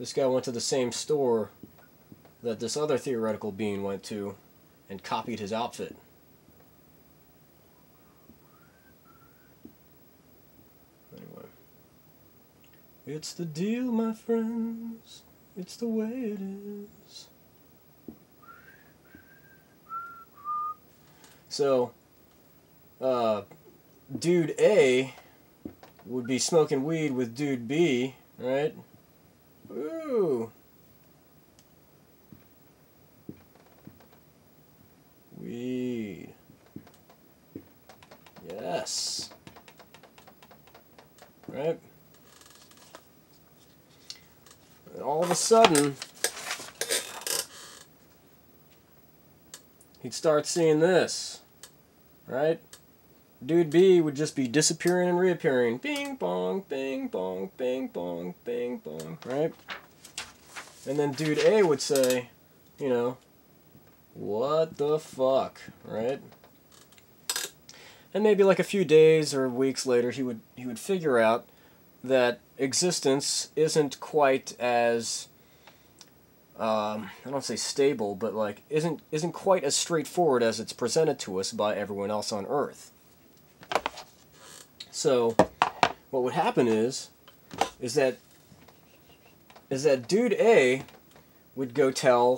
this guy went to the same store that this other theoretical being went to and copied his outfit. Anyway. It's the deal, my friends. It's the way it is. So, Dude A would be smoking weed with Dude B, right? Ooh. Weed. Yes. Right? And all of a sudden, he'd start seeing this, right? Dude B would just be disappearing and reappearing. Bing bong, bing bong, bing bong, bing bong, right? And then Dude A would say, you know, what the fuck, right? And maybe like a few days or weeks later, he would figure out that existence isn't quite as I don't say stable, but like isn't quite as straightforward as it's presented to us by everyone else on Earth. So, what would happen is that Dude A would tell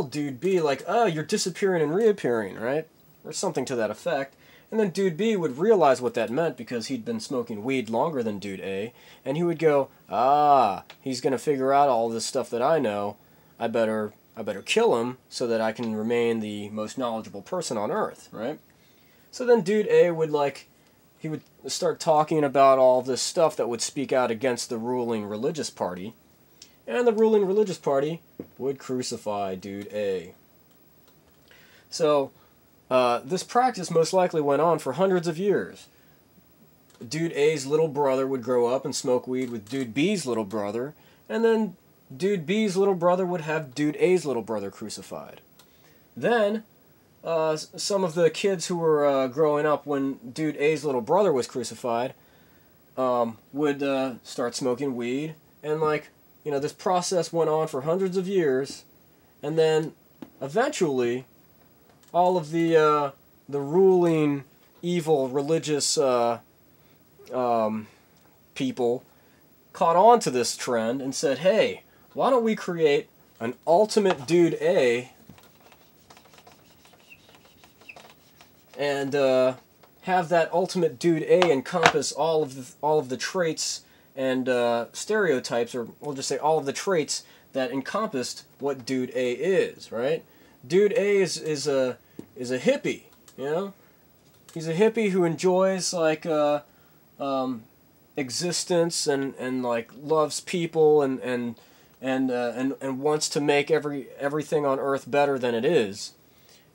Dude B, like, oh, you're disappearing and reappearing, right? Or something to that effect. And then Dude B would realize what that meant because he'd been smoking weed longer than Dude A, and he would go, ah, he's gonna figure out all this stuff that I know. I better kill him so that I can remain the most knowledgeable person on Earth, right? So then Dude A would he would start talking about all this stuff that would speak out against the ruling religious party, and the ruling religious party would crucify Dude A. So, this practice most likely went on for hundreds of years. Dude A's little brother would grow up and smoke weed with Dude B's little brother, and then Dude B's little brother would have Dude A's little brother crucified. Then, some of the kids who were growing up when Dude A's little brother was crucified would start smoking weed, and this process went on for hundreds of years, and then eventually all of the ruling evil religious people caught on to this trend and said, hey, why don't we create an ultimate Dude A and have that ultimate Dude A encompass all of the traits and stereotypes, or we'll just say all of the traits that encompassed what Dude A is, right? Dude A is a hippie, you know? He's a hippie who enjoys existence and loves people and wants to make everything on Earth better than it is,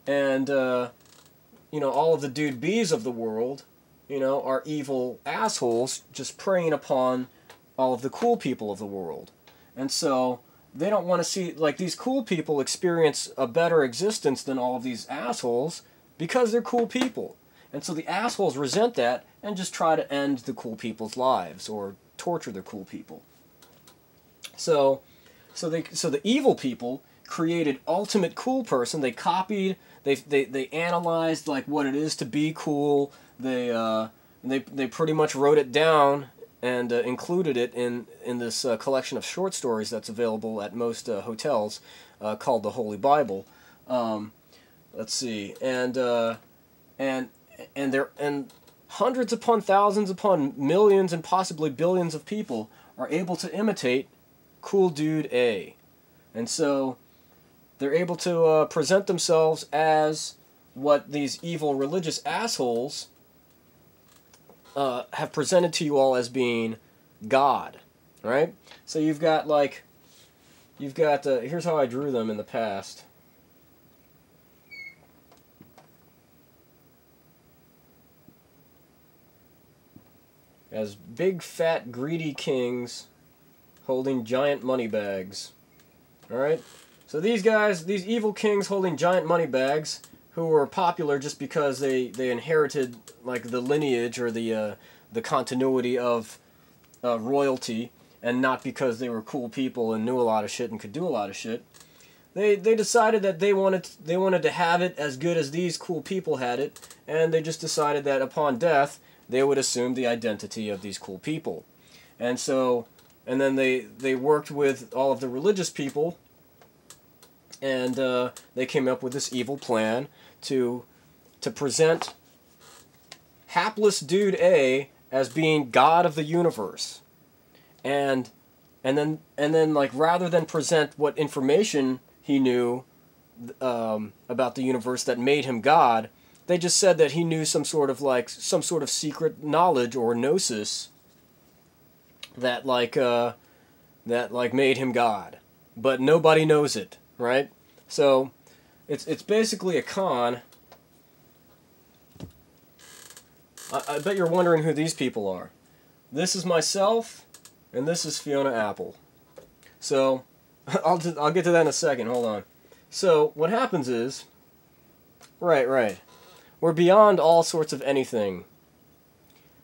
and all of the Dude B's of the world, are evil assholes just preying upon all of the cool people of the world. And so they don't want to see, these cool people experience a better existence than all of these assholes because they're cool people. And so the assholes resent that and just try to end the cool people's lives or torture the cool people. So the evil people created ultimate cool person. They copied, they analyzed what it is to be cool. They pretty much wrote it down and included it in this collection of short stories that's available at most hotels called the Holy Bible. Let's see, and hundreds upon thousands upon millions and possibly billions of people are able to imitate cool Dude A, and so they're able to present themselves as what these evil religious assholes have presented to you all as being God, right? So you've got here's how I drew them in the past. As big, fat, greedy kings holding giant money bags. Alright? So these guys, these evil kings holding giant money bags, who were popular just because they inherited the lineage or the continuity of royalty, and not because they were cool people and knew a lot of shit and could do a lot of shit. They decided that they wanted to have it as good as these cool people had it, and they just decided that upon death they would assume the identity of these cool people. And then they worked with all of the religious people, and they came up with this evil plan to present hapless dude A as being God of the universe. And then like, rather than present what information he knew about the universe that made him God, they just said that he knew some sort of secret knowledge or gnosis that made him God. But nobody knows it, right? So it's basically a con. I bet you're wondering who these people are. This is myself, and this is Fiona Apple. So I'll get to that in a second. Hold on. So what happens is, right. We're beyond all sorts of anything.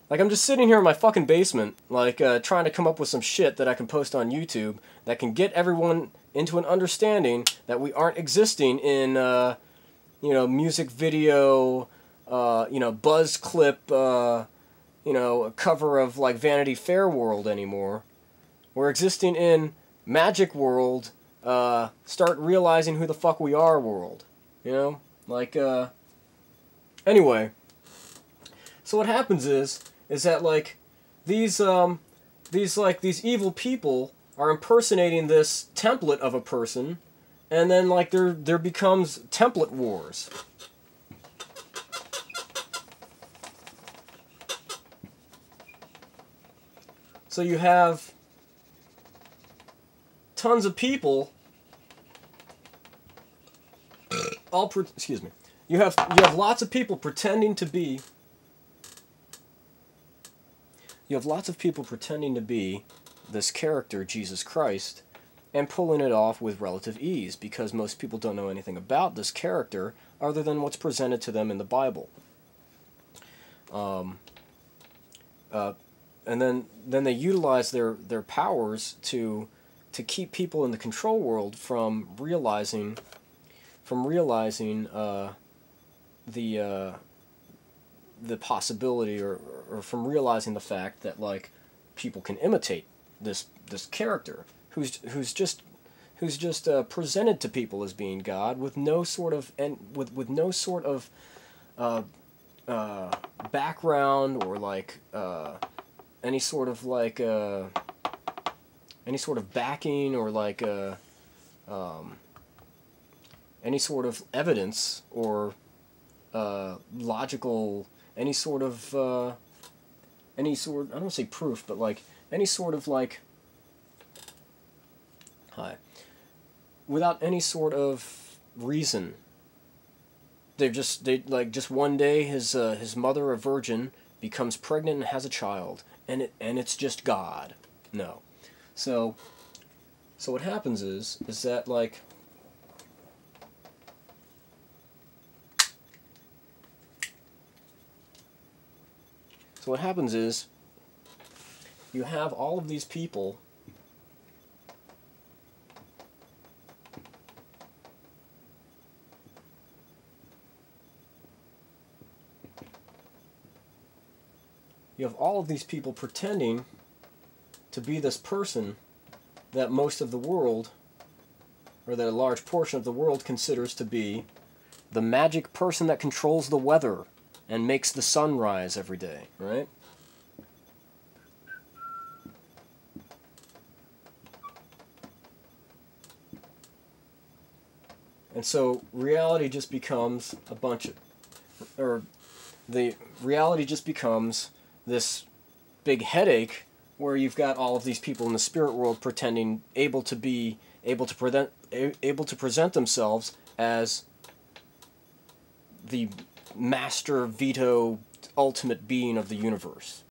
Like, I'm just sitting here in my fucking basement, like, trying to come up with some shit that I can post on YouTube that can get everyone into an understanding that we aren't existing in, music video, buzz clip, a cover of, like, Vanity Fair world anymore. We're existing in Magic world, start realizing who the fuck we are world. Anyway. So what happens is that, like, these evil people are impersonating this template of a person, and then, like, there becomes template wars. So you have tons of people excuse me. You have lots of people pretending to be this character, Jesus Christ, and pulling it off with relative ease, because most people don't know anything about this character other than what's presented to them in the Bible. And then they utilize their powers to keep people in the control world from realizing the possibility or from realizing the fact that, like, people can imitate this character who's just presented to people as being God with no sort of background or, like, any sort of backing or, like, any sort of evidence or logical, I don't want to say proof, but, like, any sort of, like, without any sort of reason. Just one day his mother, a virgin, becomes pregnant and has a child, and it's just God. No. So what happens is that, like, so what happens is you have all of these people pretending to be this person that most of the world, or that a large portion of the world, considers to be the magic person that controls the weather and makes the sun rise every day, right? And so reality just becomes reality just becomes this big headache where you've got all of these people in the spirit world pretending able to present themselves as the master veto ultimate being of the universe.